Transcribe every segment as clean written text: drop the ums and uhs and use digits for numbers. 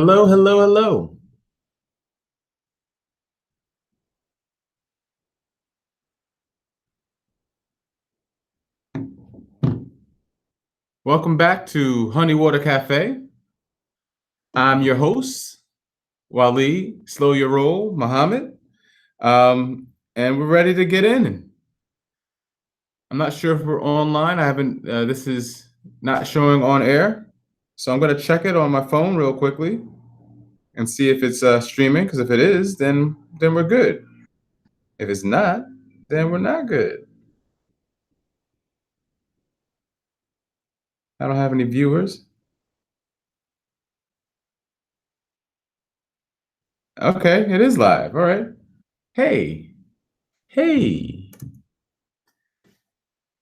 Hello, hello, hello. Welcome back to Honeywata Cafe. I'm your host, SlowYrRole Muhammad, and we're ready to get in. I'm not sure if we're online. I haven't. This is not showing on air, so I'm going to check it on my phone real quickly and see if it's streaming. Because if it is, then we're good. If it's not, then we're not good. I don't have any viewers. Okay, it is live. All right. Hey, hey.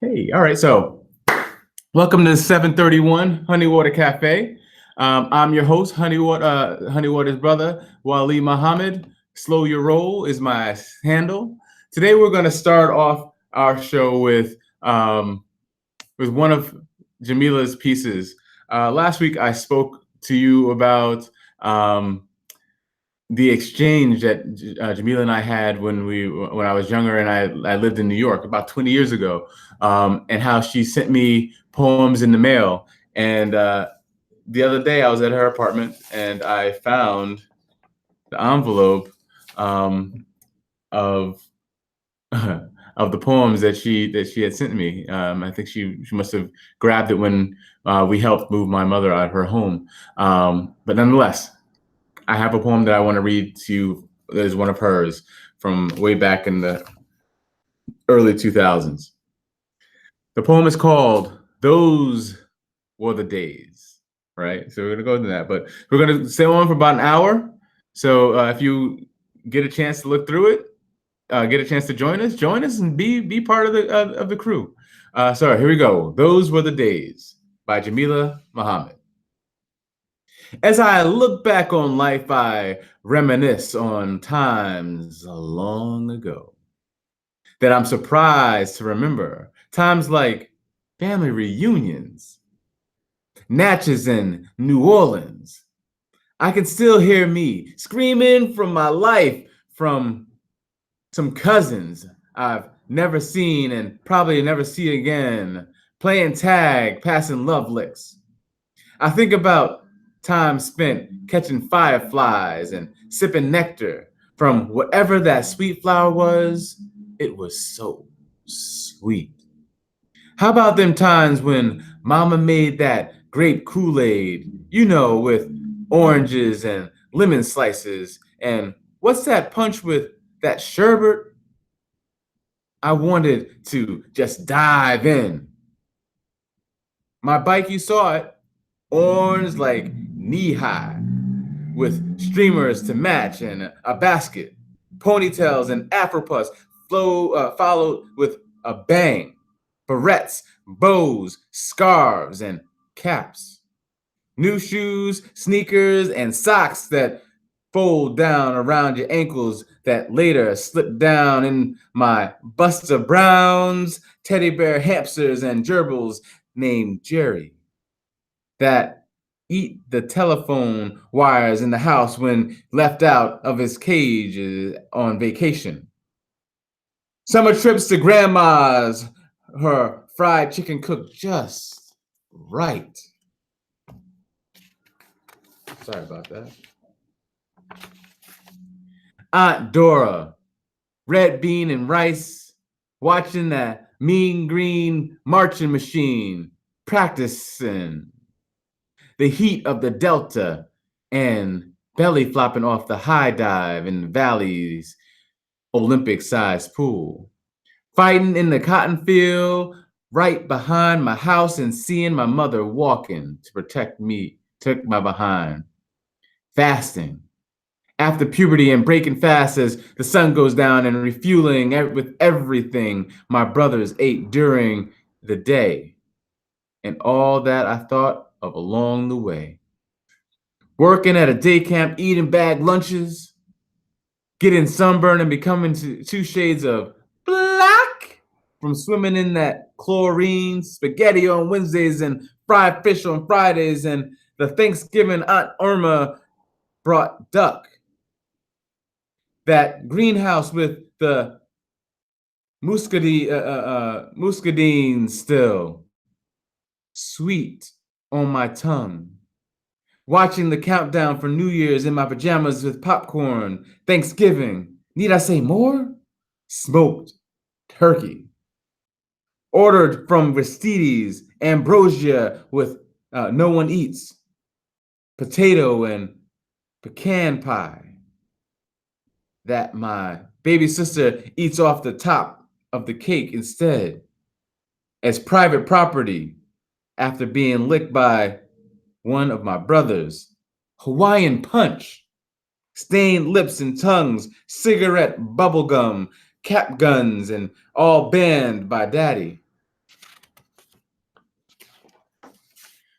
Hey, all right. So, welcome to 731 Honeywata Cafe. I'm your host, Honeywata's brother, Muhammad. SlowYrRole is my handle. Today, we're going to start off our show with one of Jamilah's pieces. Last week, I spoke to you about the exchange that Jamilah and I had when I was younger and I lived in New York about 20 years ago, and how she sent me poems in the mail. And the other day I was at her apartment and I found the envelope of of the poems that she had sent me. I think she must have grabbed it when we helped move my mother out of her home. But nonetheless, I have a poem that I want to read to you that is one of hers from way back in the early 2000s. The poem is called Those Were the Days, right? So we're going to go into that, but we're going to stay on for about an hour. So if you get a chance to look through it, get a chance to join us and be part of the crew. So here we go. Those Were the Days by Jamilah Muhammad. As I look back on life, I reminisce on times long ago that I'm surprised to remember. Times like family reunions, Natchez in New Orleans. I can still hear me screaming from my life from some cousins I've never seen and probably never see again, playing tag, passing love licks. I think about time spent catching fireflies and sipping nectar from whatever that sweet flower was. It was so sweet. How about them times when mama made that grape Kool-Aid, with oranges and lemon slices? And what's that punch with that sherbet? I wanted to just dive in. My bike, you saw it, orange like knee high, with streamers to match and a basket, ponytails and afro puffs followed with a bang, barrettes, bows, scarves, and caps, new shoes, sneakers, and socks that fold down around your ankles that later slip down in my Buster Browns, teddy bear hamsters, and gerbils named Jerry that eat the telephone wires in the house when left out of his cage on vacation. Summer trips to grandma's, her fried chicken cooked just right. Sorry about that. Aunt Dora, red bean and rice, watching that mean green marching machine, practicing the heat of the Delta and belly flopping off the high dive in the valley's Olympic-sized pool. Fighting in the cotton field right behind my house and seeing my mother walking to protect me, took my behind. Fasting after puberty and breaking fast as the sun goes down and refueling with everything my brothers ate during the day. And all that I thought of along the way. Working at a day camp, eating bag lunches, getting sunburned and becoming two shades of black from swimming in that chlorine, spaghetti on Wednesdays and fried fish on Fridays, and the Thanksgiving Aunt Irma brought duck. That greenhouse with the muscadine still sweet on my tongue. Watching the countdown for New Year's in my pajamas with popcorn. Thanksgiving. Need I say more? Smoked turkey. Ordered from Aristides, ambrosia with no one eats. Potato and pecan pie. That my baby sister eats off the top of the cake instead, as private property after being licked by one of my brothers. Hawaiian punch, stained lips and tongues, cigarette bubblegum, cap guns, and all banned by daddy.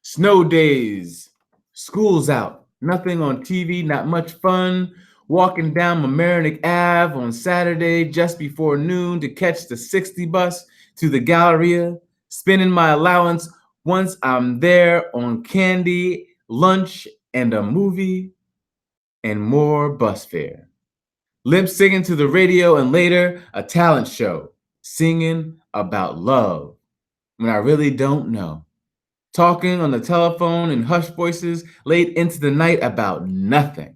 Snow days, school's out, nothing on TV, not much fun. Walking down Mamaroneck Ave on Saturday just before noon to catch the 60 bus to the Galleria, spending my allowance once I'm there on candy, lunch, and a movie, and more bus fare. Lip syncing to the radio and later a talent show, singing about love when I really don't know. Talking on the telephone in hushed voices late into the night about nothing.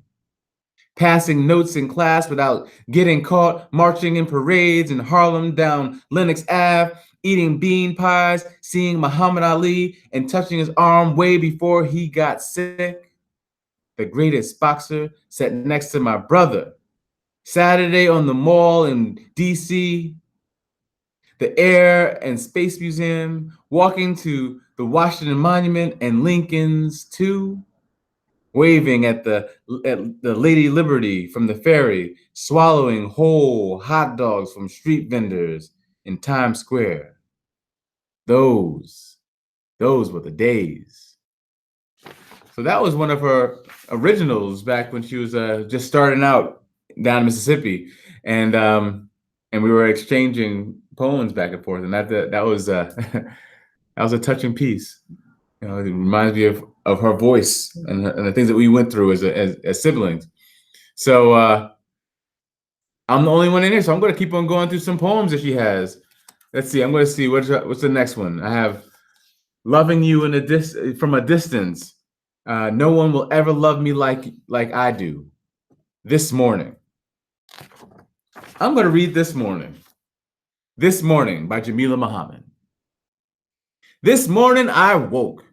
Passing notes in class without getting caught, marching in parades in Harlem down Lenox Ave, eating bean pies, seeing Muhammad Ali and touching his arm way before he got sick. The greatest boxer sat next to my brother. Saturday on the mall in DC, the Air and Space Museum, walking to the Washington Monument and Lincoln's too. Waving at the Lady Liberty from the ferry, swallowing whole hot dogs from street vendors in Times Square. Those were the days. So that was one of her originals back when she was just starting out down in Mississippi, and we were exchanging poems back and forth, and that was that was a touching piece. You know, it reminds me of her voice and the things that we went through as siblings. So I'm the only one in here, so I'm going to keep on going through some poems that she has. Let's see. I'm going to see what's the next one. I have "Loving You from a Distance." No one will ever love me like I do. This morning. I'm going to read This Morning. This Morning by Jamilah Muhammad. This morning I woke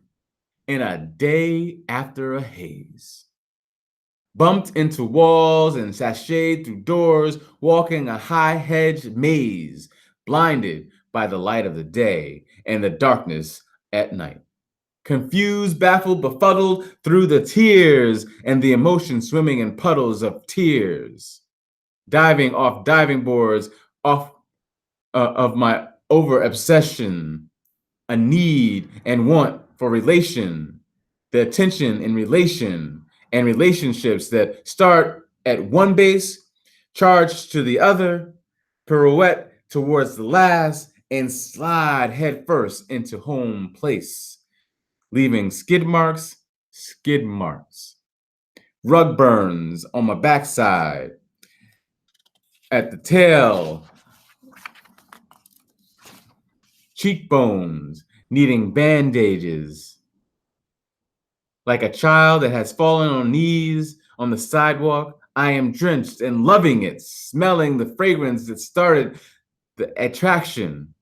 in a day after a haze. Bumped into walls and sashayed through doors, walking a high-hedged maze, blinded by the light of the day and the darkness at night. Confused, baffled, befuddled through the tears and the emotion swimming in puddles of tears. Diving off diving boards, off of my over-obsession, a need and want for relation, the attention in relation and relationships that start at one base, charge to the other, pirouette towards the last, and slide headfirst into home place, leaving skid marks, rug burns on my backside, at the tail, cheekbones needing bandages. Like a child that has fallen on knees on the sidewalk, I am drenched and loving it, smelling the fragrance that started the attraction,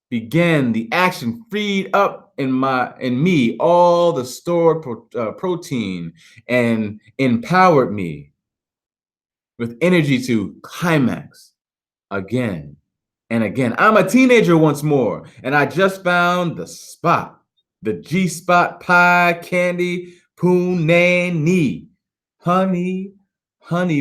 began the action, freed up in me all the stored protein, and empowered me with energy to climax again and again. I'm a teenager once more, and I just found the spot, the G-spot pie candy punani. Honey,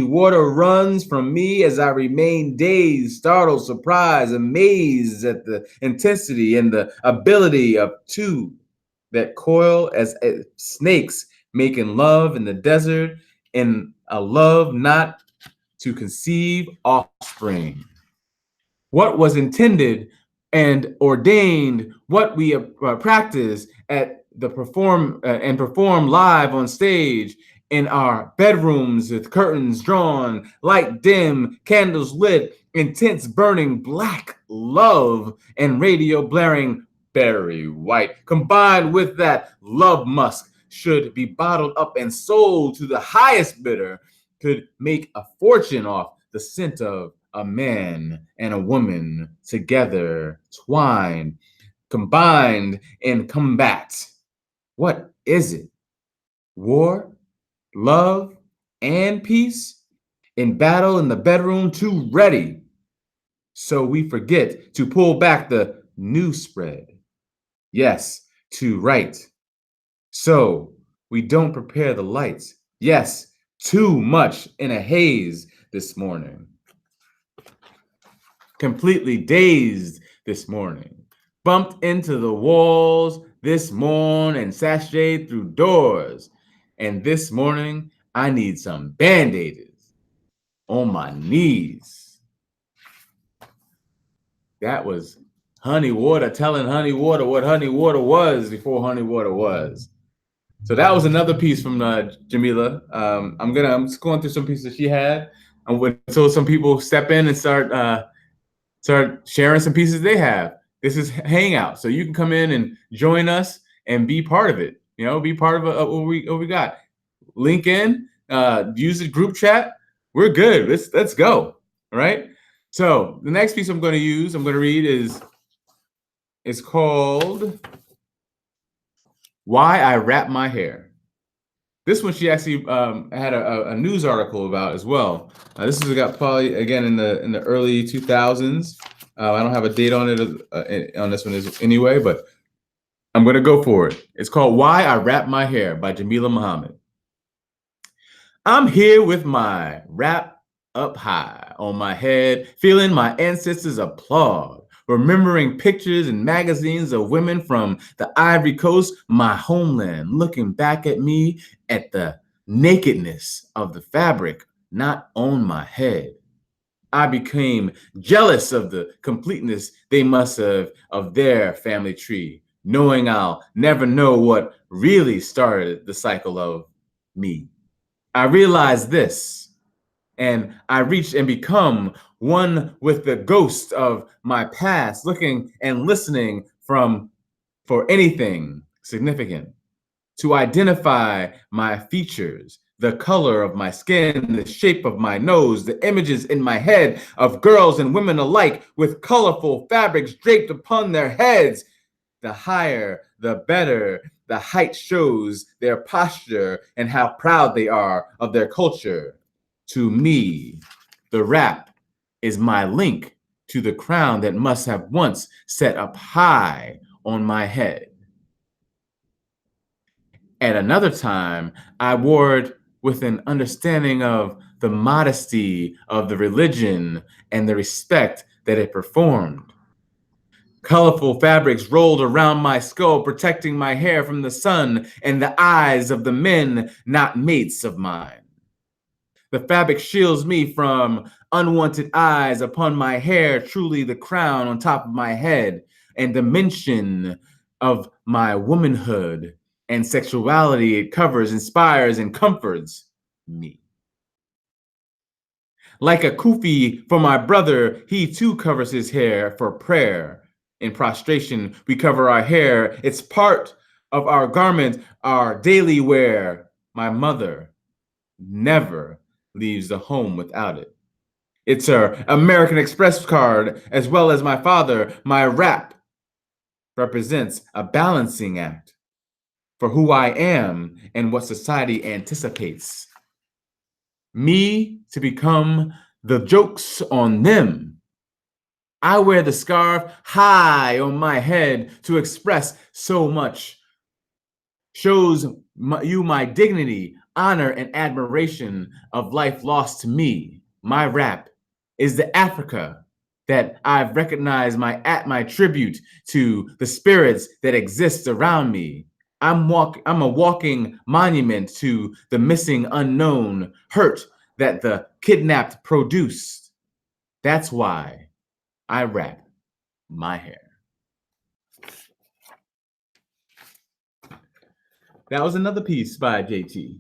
water runs from me as I remain dazed, startled, surprised, amazed at the intensity and the ability of two that coil as snakes making love in the desert, in a love not to conceive offspring. What was intended and ordained, what we practice at the perform live on stage in our bedrooms with curtains drawn, light dim, candles lit, intense burning black love, and radio blaring berry white, combined with that love musk, should be bottled up and sold to the highest bidder, could make a fortune off the scent of a man and a woman together, twined, combined in combat. What is it? War, love, and peace? In battle in the bedroom, too ready. So we forget to pull back the news spread. Yes, to write. So we don't prepare the lights. Yes, too much in a haze this morning. Completely dazed this morning. Bumped into the walls this morning and sashayed through doors. And this morning, I need some band-aids on my knees. That was Honeywata telling Honeywata what Honeywata was before Honeywata was. So that was another piece from Jamilah. I'm just going through some pieces she had. Until some people step in and start sharing some pieces they have. This is Hangout, so you can come in and join us and be part of it. You know, be part of what we got. Link in, use the group chat. We're good. Let's go. All right. So the next piece I'm going to read is called "Why I Wrap My Hair." This one she actually had a news article about as well. This has got probably again in the early 2000s. I don't have a date on it on this one anyway, but I'm gonna go for it. It's called "Why I Wrap My Hair" by Jamilah Muhammad. I'm here with my wrap up high on my head, feeling my ancestors applaud, remembering pictures and magazines of women from the Ivory Coast, my homeland, looking back at me at the nakedness of the fabric not on my head. I became jealous of the completeness they must have of their family tree, knowing I'll never know what really started the cycle of me. I realized this, and I reach and become one with the ghost of my past, looking and listening for anything significant, to identify my features, the color of my skin, the shape of my nose, the images in my head of girls and women alike with colorful fabrics draped upon their heads. The higher, the better. The height shows their posture and how proud they are of their culture. To me, the wrap is my link to the crown that must have once set up high on my head. At another time, I wore it with an understanding of the modesty of the religion and the respect that it performed. Colorful fabrics rolled around my skull, protecting my hair from the sun and the eyes of the men, not mates of mine. The fabric shields me from unwanted eyes upon my hair, truly the crown on top of my head, and the mention of my womanhood and sexuality it covers, inspires, and comforts me. Like a kufi for my brother, he too covers his hair for prayer. In prostration, we cover our hair. It's part of our garment, our daily wear. My mother never leaves the home without it. It's her American Express card, as well as my father. My wrap represents a balancing act for who I am and what society anticipates me to become the jokes on them. I wear the scarf high on my head to express so much, shows you my dignity, honor, and admiration of life lost to me. My wrap is the Africa that I've recognized my tribute to the spirits that exist around me. I'm a walking monument to the missing unknown hurt that the kidnapped produced. That's why I wrap my hair. That was another piece by JT.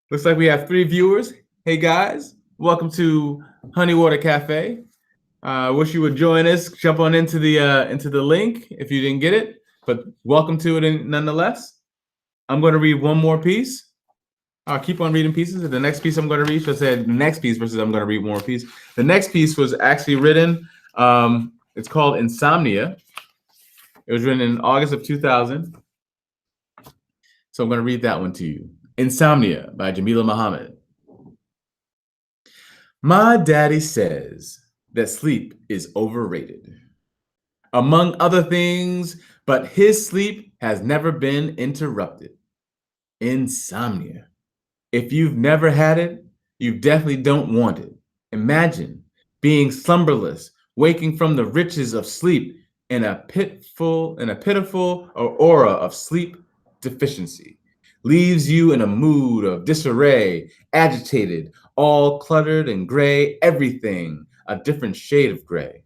Looks like we have 3 viewers. Hey guys, welcome to Honeywata Cafe. Wish you would join us. Jump on into the link if you didn't get it, but welcome to it nonetheless. I'm going to read one more piece. I'll keep on reading pieces. The next piece I'm going to read, should say the next piece versus I'm going to read one more piece. The next piece was actually written. It's called Insomnia. It was written in August of 2000. So I'm going to read that one to you. Insomnia by Jamilah Muhammad. My daddy says that sleep is overrated, among other things, but his sleep has never been interrupted. Insomnia. If you've never had it, you definitely don't want it. Imagine being slumberless, waking from the riches of sleep in a pitiful aura of sleep deficiency. Leaves you in a mood of disarray, agitated, all cluttered and gray, everything a different shade of gray.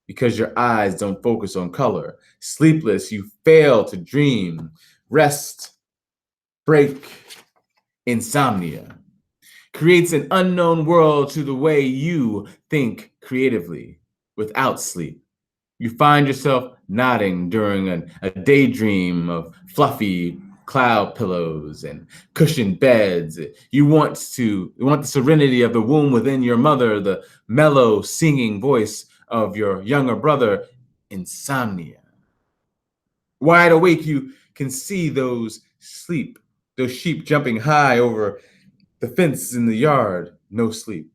Because your eyes don't focus on color. Sleepless, you fail to dream. Rest, break, insomnia. Creates an unknown world to the way you think creatively without sleep. You find yourself nodding during a daydream of fluffy cloud pillows and cushioned beds. You want the serenity of the womb within your mother, the mellow singing voice of your younger brother. Insomnia. Wide awake, you can see those sheep jumping high over the fence in the yard. No sleep.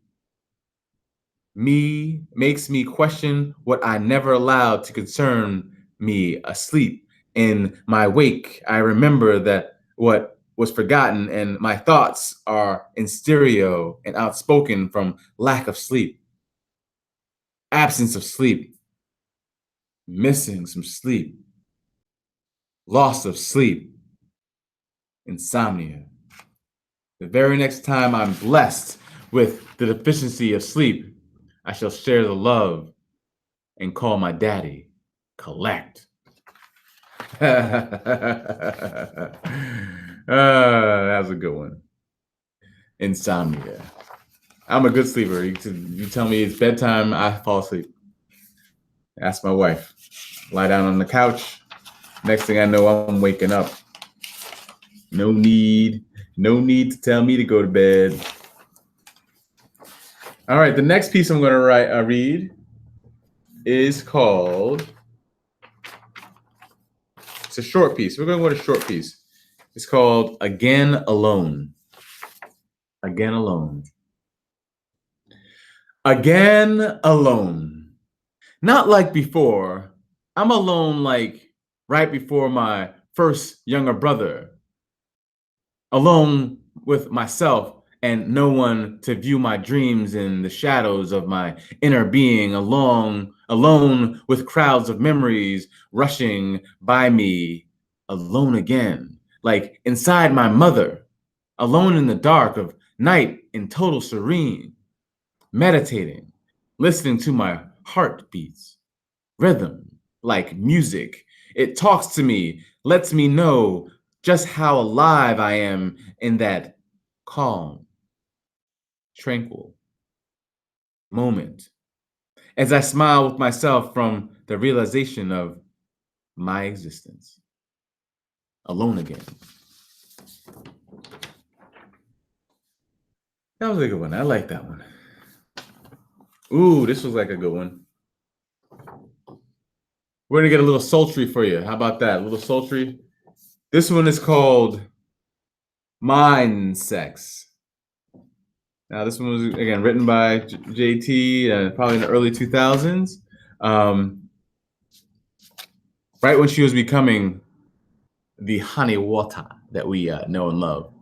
Makes me question what I never allowed to concern me. Asleep in my wake, I remember that what was forgotten, and my thoughts are in stereo and outspoken from lack of sleep, absence of sleep, missing some sleep, loss of sleep, insomnia. The very next time I'm blessed with the deficiency of sleep, I shall share the love and call my daddy. Collect. That was a good one. Insomnia. I'm a good sleeper. You tell me it's bedtime, I fall asleep. Ask my wife. Lie down on the couch. Next thing I know, I'm waking up. No need to tell me to go to bed. All right, the next piece I'm going to read is called, it's a short piece. We're going to go with a short piece. It's called Again Alone. Again Alone. Again alone. Not like before. I'm alone like right before my first younger brother. Alone with myself and no one to view my dreams in the shadows of my inner being, alone with crowds of memories rushing by me, alone again, like inside my mother, alone in the dark of night in total serene, meditating, listening to my heartbeats, rhythm, like music. It talks to me, lets me know just how alive I am in that calm, tranquil moment. As I smile with myself from the realization of my existence. Alone again. That was a good one. I like that one. Ooh, this was like a good one. We're gonna get a little sultry for you. How about that? A little sultry. This one is called Mind Sex. Now, this one was, again, written by JT, probably in the early 2000s, right when she was becoming the Honeywata that we know and love.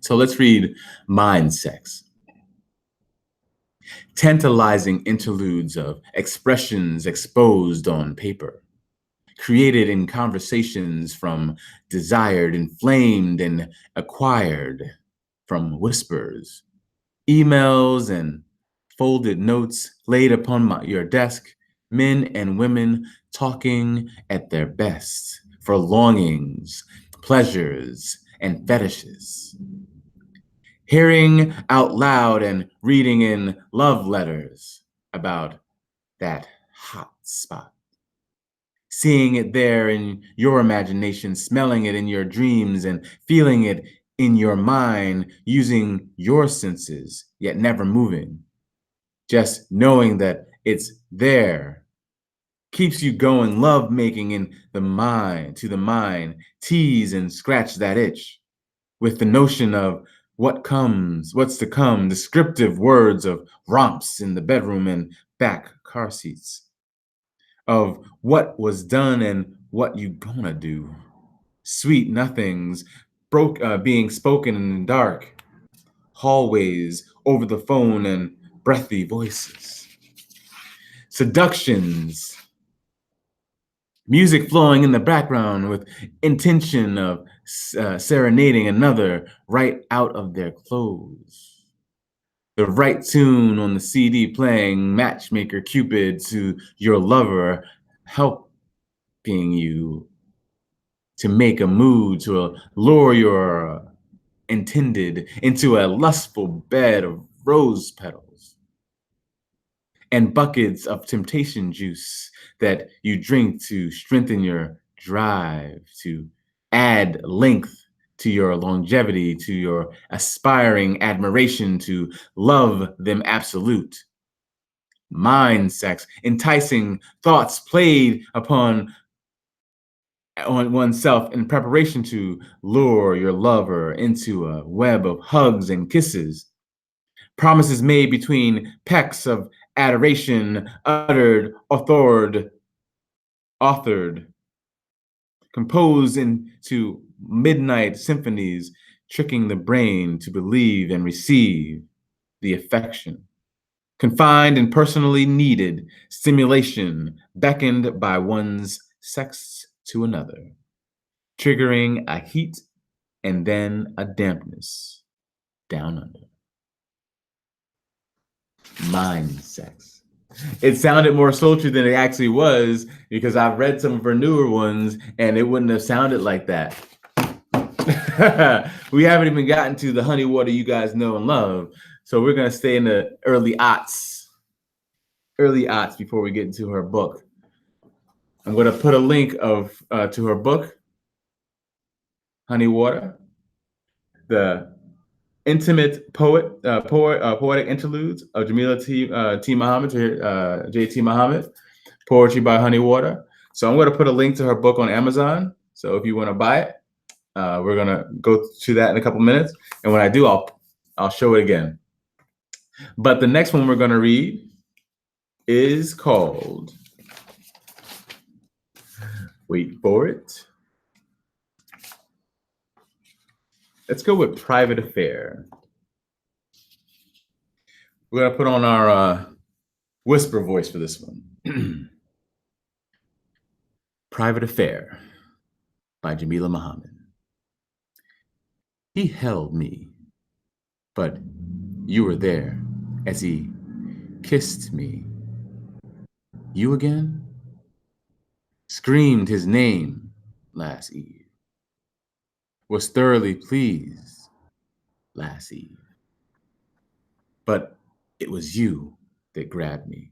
So let's read Mind Sex. Tantalizing interludes of expressions exposed on paper, created in conversations from desired, inflamed, and acquired from whispers, emails, and folded notes laid upon your desk, men and women talking at their best for longings, pleasures, and fetishes. hearing out loud and reading in love letters about that hot spot. Seeing it there in your imagination, smelling it in your dreams, and feeling it in your mind, using your senses, yet never moving. Just knowing that it's there keeps you going, love making in the mind, to the mind, tease and scratch that itch with the notion of what comes, what's to come, descriptive words of romps in the bedroom and back car seats, of what was done and what you gonna do. Sweet nothings being spoken in the dark, hallways over the phone and breathy voices. Seductions, music flowing in the background with intention of serenading another right out of their clothes. The right tune on the CD playing matchmaker Cupid to your lover, helping you to make a mood to lure your intended into a lustful bed of rose petals and buckets of temptation juice that you drink to strengthen your drive, to add length to your longevity, to your aspiring admiration, to love them absolute. Mind sex, enticing thoughts played upon on oneself in preparation to lure your lover into a web of hugs and kisses. Promises made between pecks of adoration, uttered, authored, composed into midnight symphonies, tricking the brain to believe and receive the affection. Confined and personally needed stimulation beckoned by one's sex to another, triggering a heat and then a dampness down under. Mind sex. It sounded more sultry than it actually was because I've read some of her newer ones and it wouldn't have sounded like that. We haven't even gotten to the Honeywata you guys know and love. So we're going to stay in the early aughts before we get into her book. I'm going to put a link to her book, Honeywata, the intimate poetic interludes of Jamilah T. Muhammad, J.T. Muhammad, poetry by Honeywata. So I'm going to put a link to her book on Amazon. So if you want to buy it, we're going to go to that in a couple minutes. And when I do, I'll show it again. But the next one we're going to read is called, wait for it. Let's go with Private Affair. We're going to put on our whisper voice for this one. Private Affair by Jamilah Muhammad. He held me, but you were there as he kissed me. You again? Screamed his name last eve. Was thoroughly pleased last eve. But it was you that grabbed me.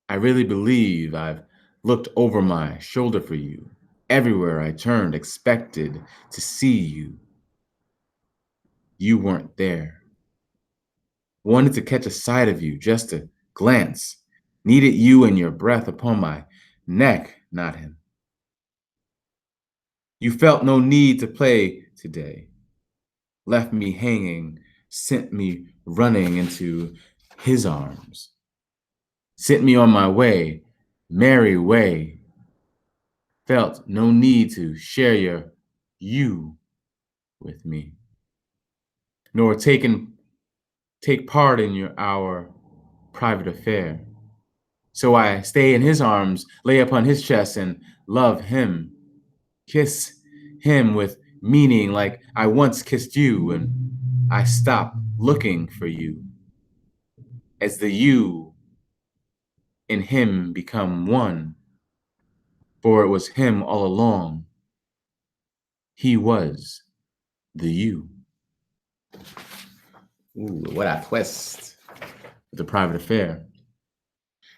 I really believe I've looked over my shoulder for you. Everywhere I turned, expected to see you. You weren't there. Wanted to catch a sight of you, just a glance. Needed you and your breath upon my neck, not him. You felt no need to play today. Left me hanging, sent me running into his arms. Sent me on my way, merry way. Felt no need to share your you with me, nor take part in our private affair. So I stay in his arms, lay upon his chest and love him, kiss him with meaning like I once kissed you, and I stop looking for you as the you and him become one, for it was him all along. He was the you. Ooh, what a twist. It's a private affair.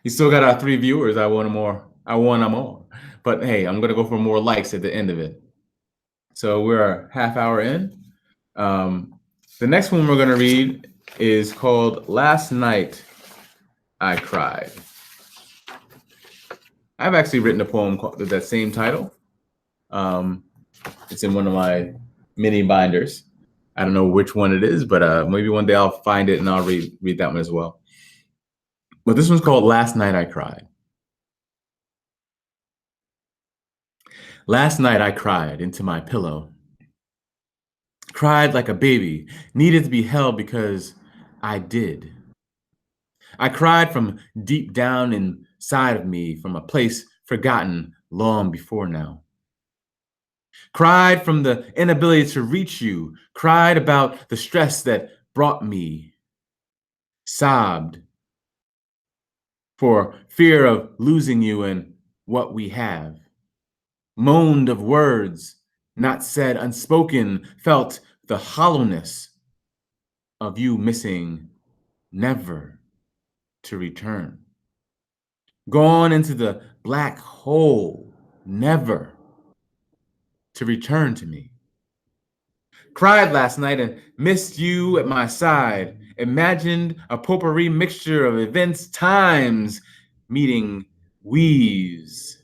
You still got our 3 viewers. I want more. I want them more. But hey, I'm gonna go for more likes at the end of it. So we're a half hour in. The next one we're gonna read is called "Last Night I Cried." I've actually written a poem with that same title. It's in one of my mini binders. I don't know which one it is, but maybe one day I'll find it and I'll read that one as well. But this one's called "Last Night I Cried." Last night I cried into my pillow. Cried like a baby, needed to be held because I did. I cried from deep down inside of me, from a place forgotten long before now. Cried from the inability to reach you, cried about the stress that brought me, sobbed for fear of losing you and what we have, moaned of words not said, unspoken, felt the hollowness of you missing, never to return. Gone into the black hole, never to return to me. Cried last night and missed you at my side. Imagined a potpourri mixture of events, times, meeting, weaves.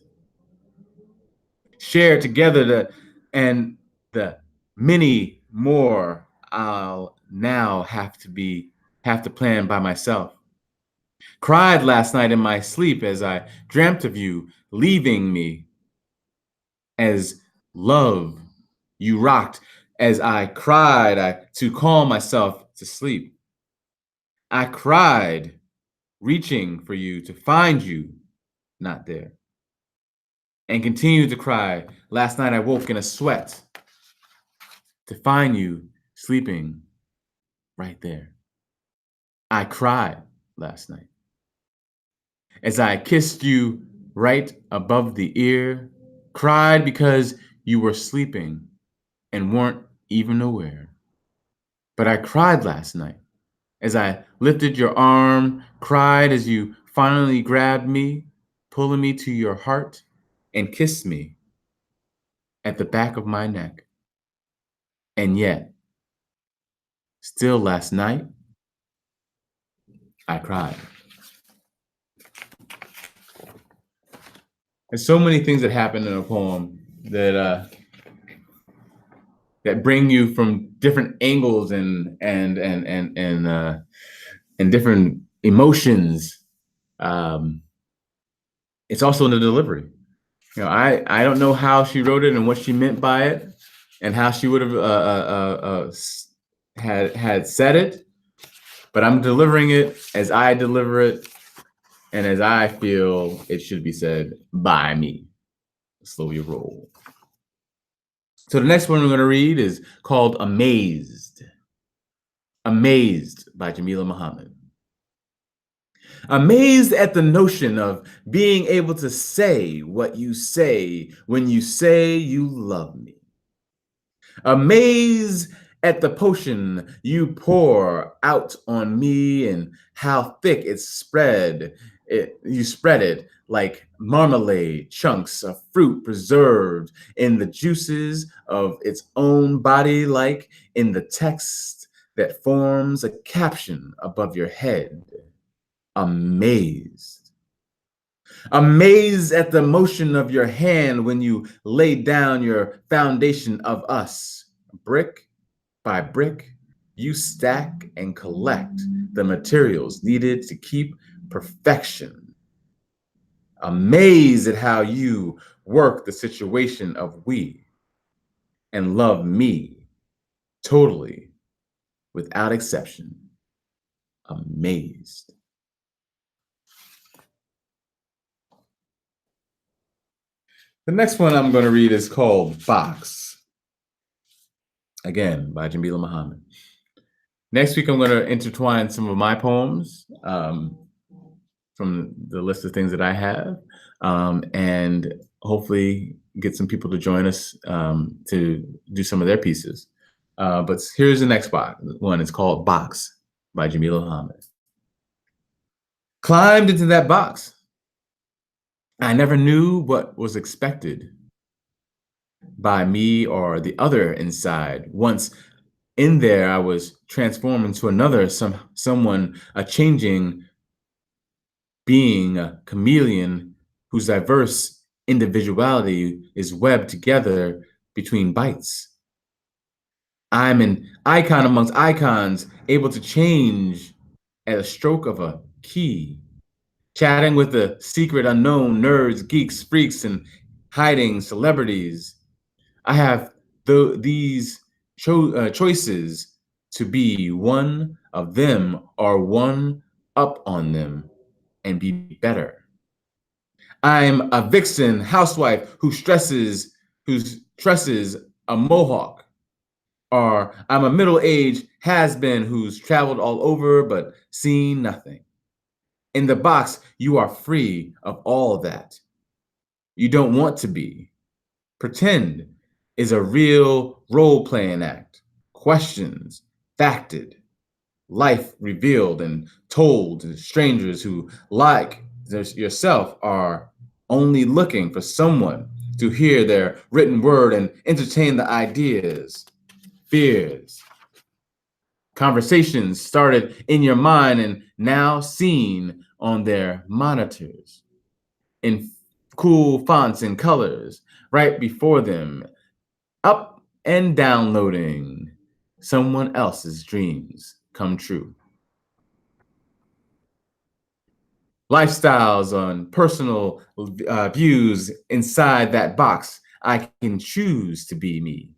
Shared together and the many more I'll now have to plan by myself. Cried last night in my sleep as I dreamt of you leaving me. As love you rocked as I cried to calm myself to sleep. I cried reaching for you to find you not there. And continued to cry. Last night I woke in a sweat to find you sleeping right there. I cried last night as I kissed you right above the ear, cried because you were sleeping and weren't even aware. But I cried last night as I lifted your arm, cried as you finally grabbed me, pulling me to your heart and kissed me at the back of my neck. And yet, still last night, I cried. There's so many things that happen in a poem that bring you from different angles and different emotions. It's also in the delivery. You know, I don't know how she wrote it and what she meant by it, and how she would have had said it, but I'm delivering it as I deliver it, and as I feel it should be said by me. SlowYrRole. So the next one we're going to read is called "Amazed." Amazed by Jamilah Muhammad. Amazed at the notion of being able to say what you say when you say you love me. Amazed at the potion you pour out on me and how thick it's spread. You spread it like marmalade, chunks of fruit preserved in the juices of its own body, like in the text that forms a caption above your head. Amazed. Amazed at the motion of your hand when you lay down your foundation of us. Brick by brick, you stack and collect the materials needed to keep perfection. Amazed at how you work the situation of we and love me totally without exception. Amazed. The next one I'm going to read is called "Box." Again, by Jamilah Muhammad. Next week, I'm going to intertwine some of my poems from the list of things that I have, and hopefully get some people to join us to do some of their pieces. But here's the next one. It's called "Box." by Jamilah Muhammad. Climbed into that box. I never knew what was expected by me or the other inside. Once in there, I was transformed into another, someone, a changing being, a chameleon whose diverse individuality is webbed together between bites. I'm an icon amongst icons, able to change at a stroke of a key, chatting with the secret unknown nerds, geeks, freaks, and hiding celebrities. I have these choices to be one of them or one up on them and be better. I'm a vixen housewife who stresses a mohawk, or I'm a middle-aged has-been who's traveled all over but seen nothing. In the box, you are free of all that. You don't want to be. Pretend is a real role-playing act. Questions, facted, life revealed and told to strangers who, like yourself, are only looking for someone to hear their written word and entertain the ideas, fears, conversations started in your mind and now seen on their monitors in cool fonts and colors right before them, up and downloading someone else's dreams come true. Lifestyles on personal views inside that box. I can choose to be me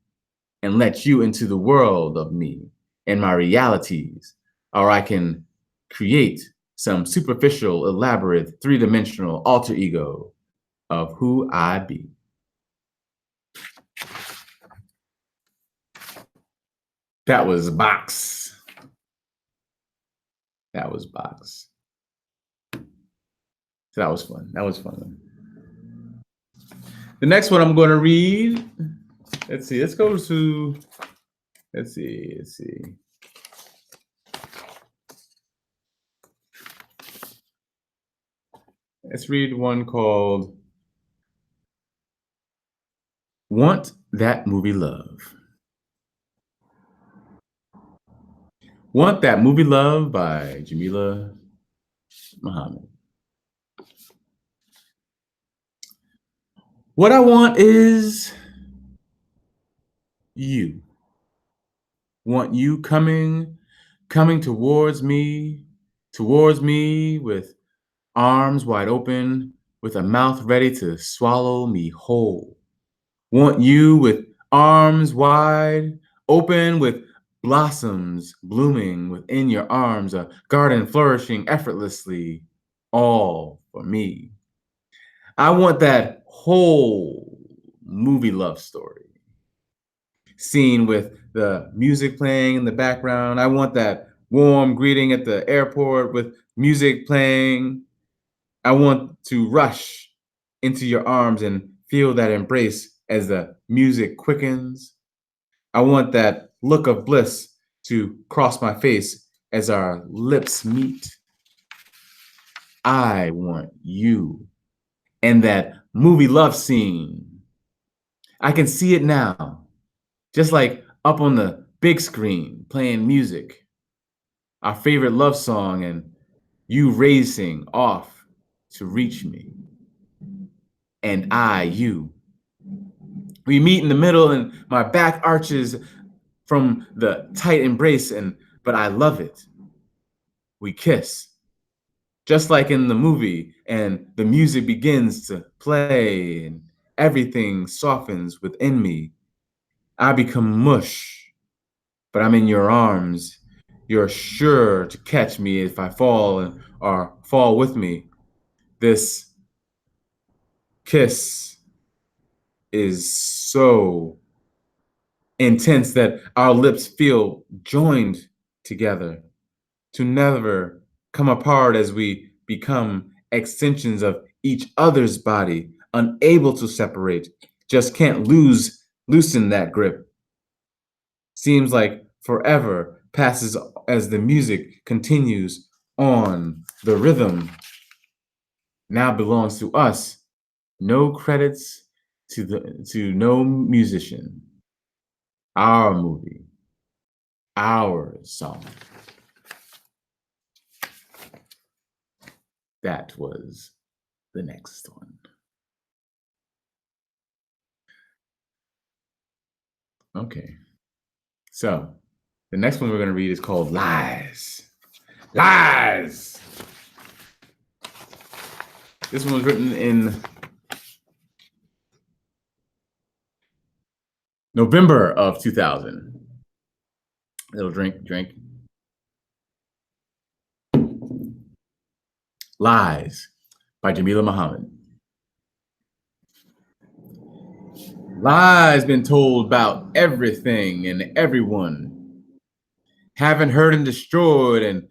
and let you into the world of me and my realities, or I can create some superficial, elaborate, three-dimensional alter ego of who I be. That was Box. That was Box. So that was fun. That was fun. The next one I'm going to read. Let's see. Let's go to. Let's see. Let's read one called Want That Movie Love. Want That Movie Love by Jamilah Muhammad. What I want is you. Want you coming towards me with arms wide open, with a mouth ready to swallow me whole. Want you with arms wide open, with blossoms blooming within your arms, a garden flourishing effortlessly, all for me. I want that whole movie love story. Scene with the music playing in the background. I want that warm greeting at the airport with music playing. I want to rush into your arms and feel that embrace as the music quickens. I want that look of bliss to cross my face as our lips meet. I want you and that movie love scene. I can see it now, just like up on the big screen playing music, our favorite love song, and you racing off to reach me. And I, you. We meet in the middle and my back arches from the tight embrace, but I love it. We kiss, just like in the movie, and the music begins to play and everything softens within me. I become mush, but I'm in your arms. You're sure to catch me if I fall or fall with me. This kiss is so intense that our lips feel joined together to never come apart as we become extensions of each other's body, unable to separate, just can't loosen that grip. Seems like forever passes as the music continues on. The rhythm now belongs to us. No credits to no musician. Our movie, our song. That was the next one. Okay. So the next one we're going to read is called Lies. Lies. This one was written in November of 2000. Little drink. Lies by Jamilah Muhammad. Lies been told about everything and everyone. Haven't hurt and destroyed and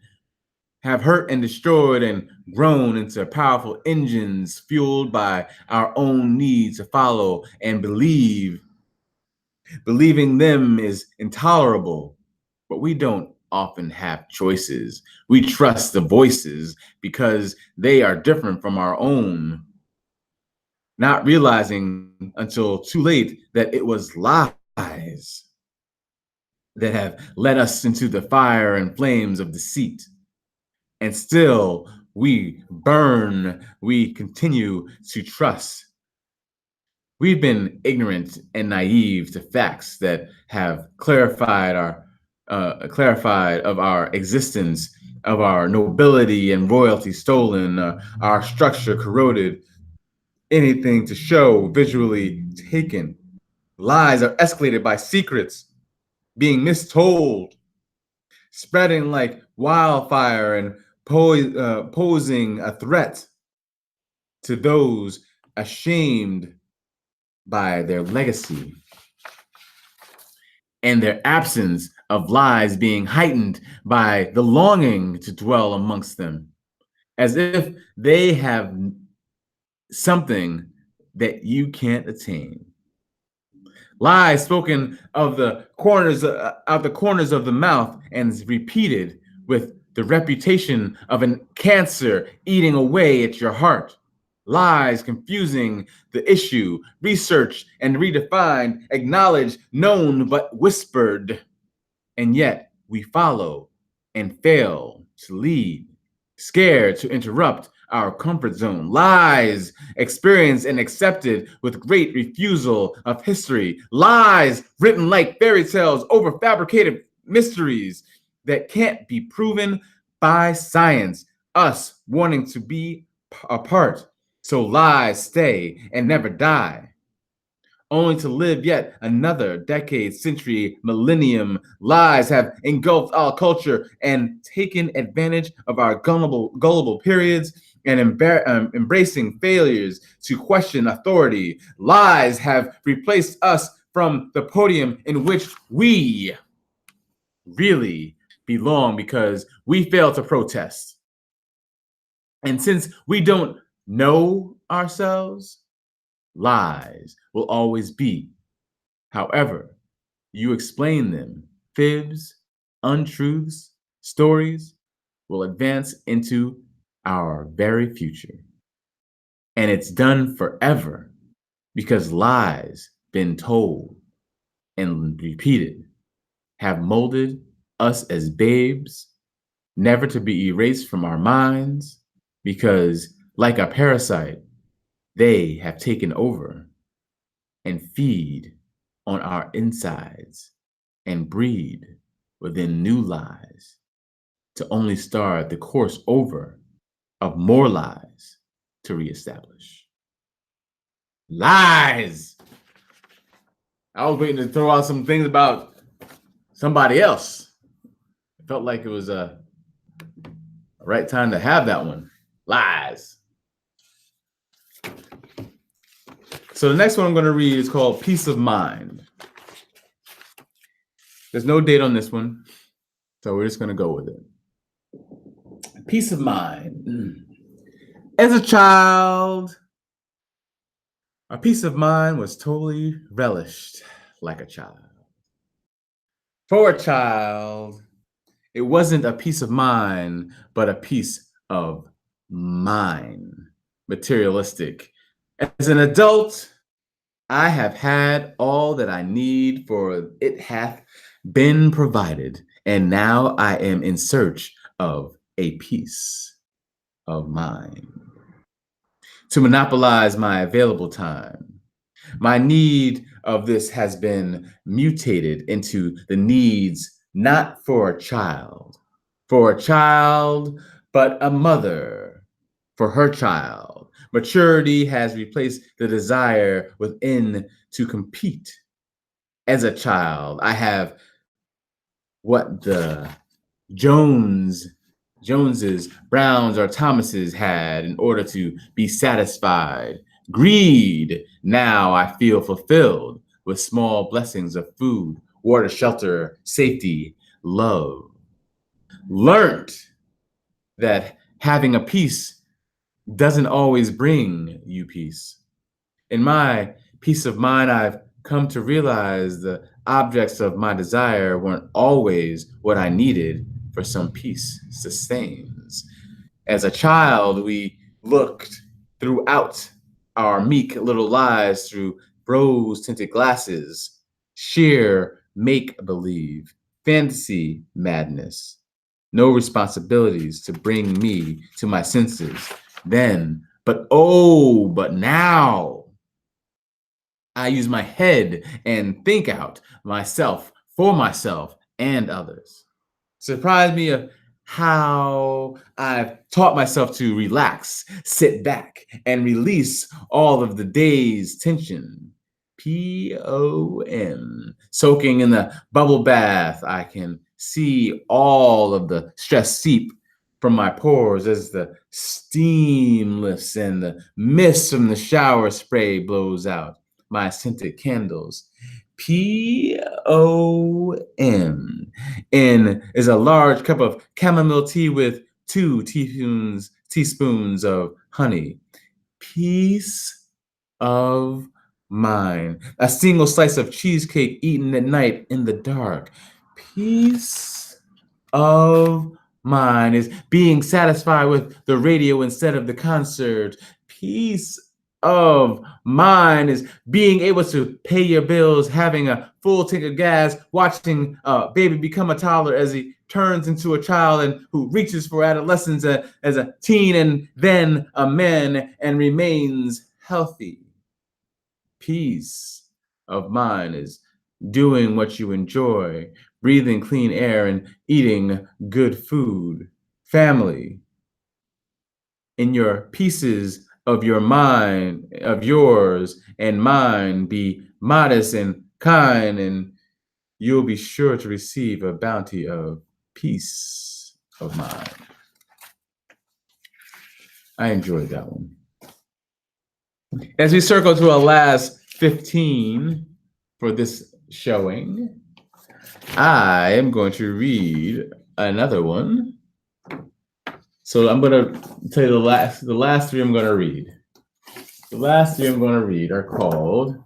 have hurt and destroyed and grown into powerful engines fueled by our own need to follow and believe. Believing them is intolerable, but we don't often have choices. We trust the voices because they are different from our own, not realizing until too late that it was lies that have led us into the fire and flames of deceit. And still we burn, we continue to trust. We've been ignorant and naive to facts that have clarified of our existence, of our nobility and royalty stolen, our structure corroded, anything to show visually taken. Lies are escalated by secrets being mistold, spreading like wildfire and posing a threat to those ashamed by their legacy, and their absence of lies being heightened by the longing to dwell amongst them, as if they have something that you can't attain. Lies spoken of the corners of the mouth and repeated with the reputation of a cancer eating away at your heart. Lies confusing the issue, researched and redefined, acknowledged, known but whispered. And yet we follow and fail to lead, scared to interrupt our comfort zone. Lies experienced and accepted with great refusal of history. Lies written like fairy tales over fabricated mysteries that can't be proven by science. Us wanting to be apart. So lies stay and never die, only to live yet another decade, century, millennium. Lies have engulfed our culture and taken advantage of our gullible periods and embracing failures to question authority. Lies have replaced us from the podium in which we really belong because we fail to protest. And since we don't know ourselves, lies will always be. However, you explain them, fibs, untruths, stories will advance into our very future. And it's done forever because lies been told and repeated have molded us as babes, never to be erased from our minds, because like a parasite, they have taken over and feed on our insides and breed within new lies to only start the course over of more lies to reestablish. Lies! I was waiting to throw out some things about somebody else. It felt like it was a right time to have that one. Lies. So the next one I'm going to read is called Peace of Mind. There's no date on this one, so we're just going to go with it. Peace of mind. As a child, our peace of mind was totally relished like a child. For a child, it wasn't a piece of mind, but a piece of mine. Materialistic. As an adult, I have had all that I need, for it hath been provided, and now I am in search of a piece of mind. To monopolize my available time, my need of this has been mutated into the needs not for a child, but a mother for her child. Maturity has replaced the desire within to compete. As a child, I have what the Jones, Joneses, Browns, or Thomases had in order to be satisfied. Greed. Now I feel fulfilled with small blessings of food, water, shelter, safety, love. Learned that having a peace doesn't always bring you peace. In my peace of mind, I've come to realize the objects of my desire weren't always what I needed, for some peace sustains. As a child, we looked throughout our meek little lives through rose tinted glasses, sheer make believe, fantasy madness. No responsibilities to bring me to my senses then, but now I use my head and think out myself for myself and others. Surprise me of how I've taught myself to relax, sit back, and release all of the day's tension. POM. Soaking in the bubble bath, I can see all of the stress seep from my pores as the steam lifts and the mist from the shower spray blows out my scented candles. POM. N is a large cup of chamomile tea with 2 teaspoons of honey. Peace of mind. A single slice of cheesecake eaten at night in the dark. Peace of mind is being satisfied with the radio instead of the concert. Peace of mind is being able to pay your bills, having a full tank of gas, watching a baby become a toddler as he turns into a child and who reaches for adolescence as a teen and then a man and remains healthy. Peace of mind is doing what you enjoy, breathing clean air and eating good food. Family, in your pieces of your mind, of yours and mine, be modest and kind, and you'll be sure to receive a bounty of peace of mind. I enjoyed that one. As we circle to our last 15 for this showing, I am going to read another one. So I'm going to tell you the last three I'm going to read. The last three I'm going to read are called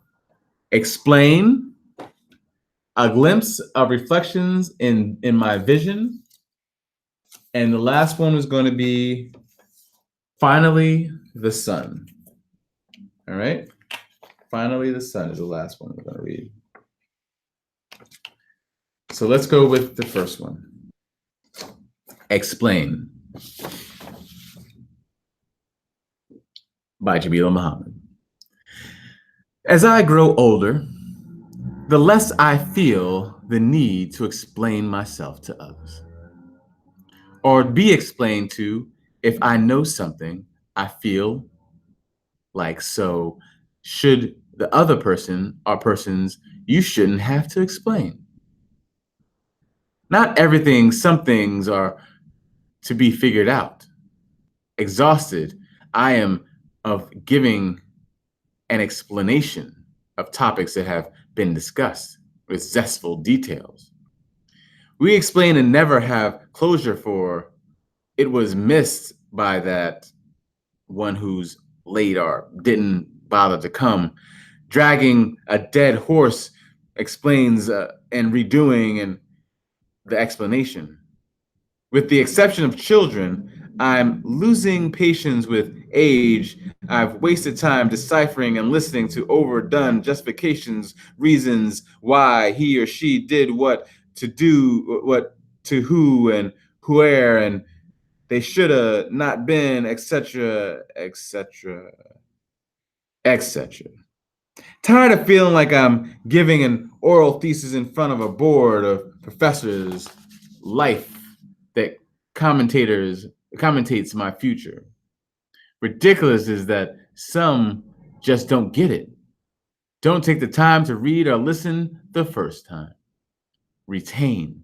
Explain, A Glimpse of Reflections in My Vision, and the last one is going to be Finally the Sun. All right? Finally the Sun is the last one we're going to read. So let's go with the first one. Explain, by Jamilah Muhammad. As I grow older, the less I feel the need to explain myself to others, or be explained to. If I know something, I feel like so should the other person or persons you shouldn't have to explain. Not everything, some things are to be figured out. Exhausted, I am of giving an explanation of topics that have been discussed with zestful details. We explain and never have closure for it was missed by that one who's late or didn't bother to come. Dragging a dead horse explains and redoing and the explanation. With the exception of children, I'm losing patience with age. I've wasted time deciphering and listening to overdone justifications, reasons why he or she did what to do, what to who and where, and they shoulda not been, etc., etc., etc. Tired of feeling like I'm giving an oral thesis in front of a board of professors, life that commentates my future. Ridiculous is that some just don't get it. Don't take the time to read or listen the first time. Retain.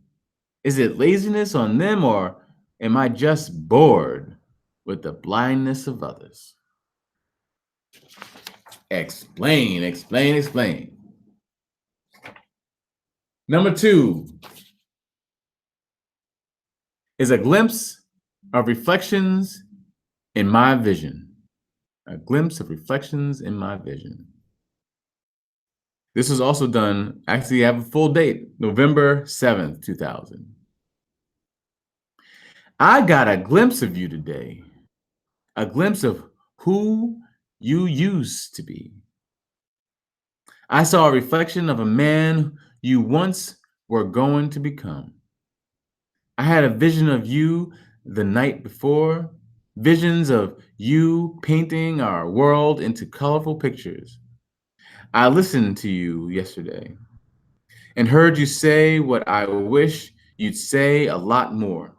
Is it laziness on them, or am I just bored with the blindness of others? Explain, explain, explain. Number 2 is a glimpse of reflections in my vision. A glimpse of reflections in my vision. This was also done, actually, I have a full date, November 7th, 2000. I got a glimpse of you today, a glimpse of who you used to be. I saw a reflection of a man you once were going to become. I had a vision of you the night before, visions of you painting our world into colorful pictures. I listened to you yesterday and heard you say what I wish you'd say a lot more.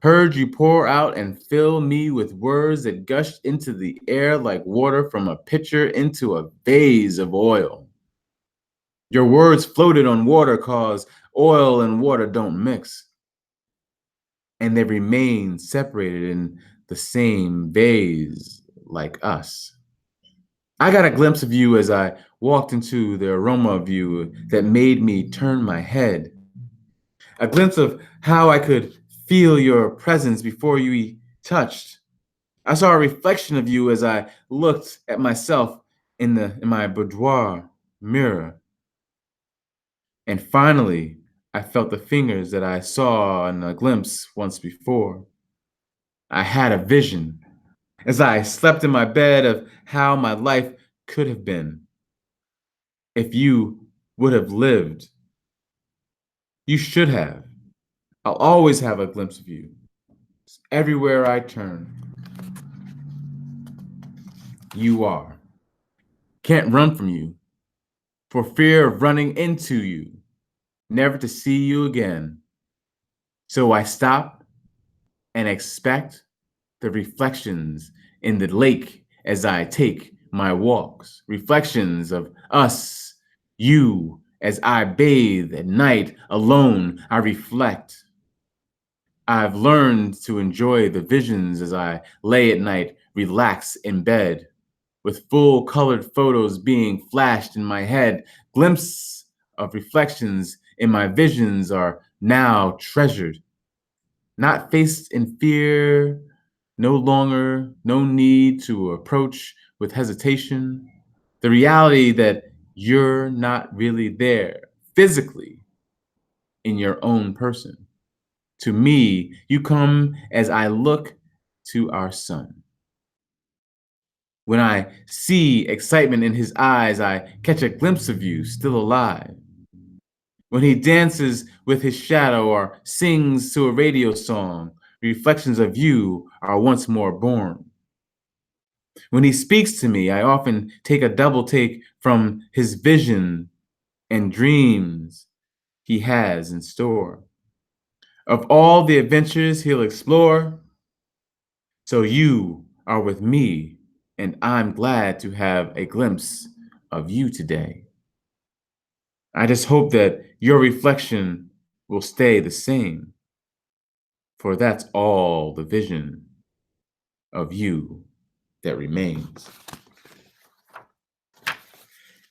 Heard you pour out and fill me with words that gushed into the air like water from a pitcher into a vase of oil. Your words floated on water cause oil and water don't mix, and they remain separated in the same vase like us. I got a glimpse of you as I walked into the aroma of you that made me turn my head. A glimpse of how I could feel your presence before you touched. I saw a reflection of you as I looked at myself in my boudoir mirror. And finally, I felt the fingers that I saw in a glimpse once before. I had a vision as I slept in my bed of how my life could have been if you would have lived. You should have. I'll always have a glimpse of you. Everywhere I turn, you are. Can't run from you for fear of running into you, never to see you again. So I stop and expect the reflections in the lake as I take my walks, reflections of us, you, as I bathe at night alone, I reflect. I've learned to enjoy the visions as I lay at night, relax in bed, with full colored photos being flashed in my head. Glimpses of reflections in my visions are now treasured, not faced in fear, no longer, no need to approach with hesitation. The reality that you're not really there physically in your own person. To me, you come as I look to our son. When I see excitement in his eyes, I catch a glimpse of you still alive. When he dances with his shadow or sings to a radio song, reflections of you are once more born. When he speaks to me, I often take a double take from his vision and dreams he has in store. Of all the adventures he'll explore, so you are with me, and I'm glad to have a glimpse of you today. I just hope that your reflection will stay the same, for that's all the vision of you that remains.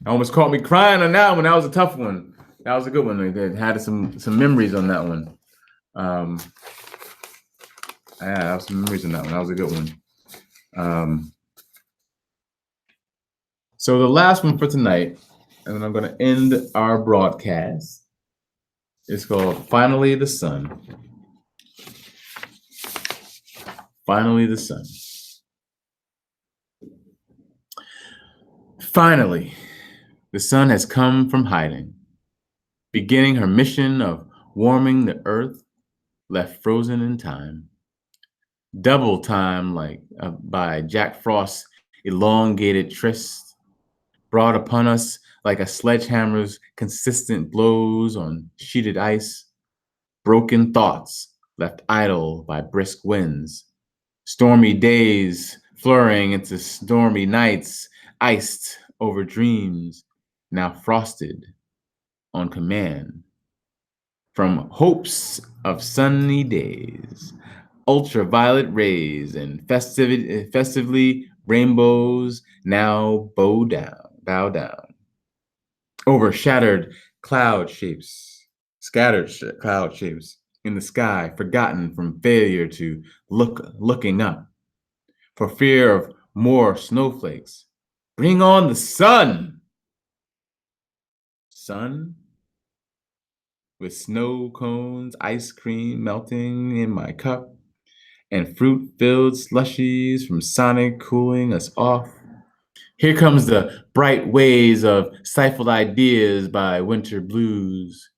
Almost caught me crying on that one. That was a tough one. That was a good one. I had some memories on that one. I have some memories on that one. That was a good one. So the last one for tonight, and then I'm going to end our broadcast, It's called Finally the Sun. Finally the Sun. Finally, the sun has come from hiding, beginning her mission of warming the earth left frozen in time. Double time, like by Jack Frost's elongated tryst, brought upon us like a sledgehammer's consistent blows on sheeted ice, broken thoughts left idle by brisk winds, stormy days flurrying into stormy nights, iced over dreams, now frosted on command. From hopes of sunny days, ultraviolet rays, and festively rainbows now bow down. Over scattered cloud shapes in the sky, forgotten from failure to looking up, for fear of more snowflakes. Bring on the sun! Sun with snow cones, ice cream melting in my cup, and fruit-filled slushies from Sonic cooling us off. Here comes the bright waves of stifled ideas by winter blues.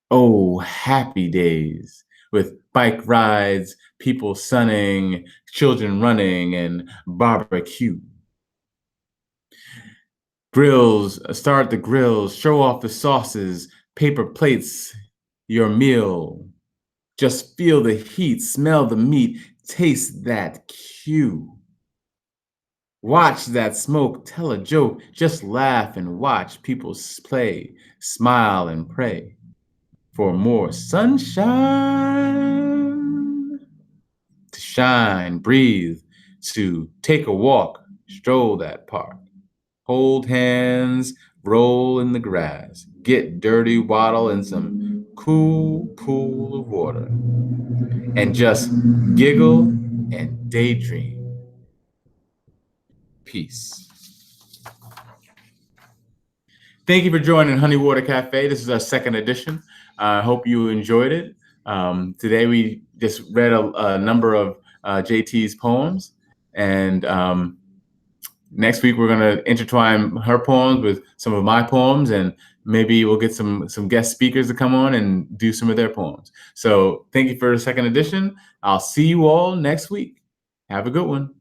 Oh, happy days with bike rides, people sunning, children running, and barbecue. Grills, start the grills, show off the sauces, paper plates, your meal. Just feel the heat, smell the meat, taste that cue. Watch that smoke, tell a joke, just laugh and watch people play, smile and pray for more sunshine to shine, breathe, to take a walk, stroll that park, hold hands, roll in the grass, get dirty, waddle in some cool pool of water, and just giggle and daydream. Peace. Thank you for joining Honeywata Cafe. This is our second edition. I hope you enjoyed it. Today we just read a number of JT's poems, and next week we're going to intertwine her poems with some of my poems, and maybe we'll get some guest speakers to come on and do some of their poems. So thank you for the second edition. I'll see you all next week. Have a good one.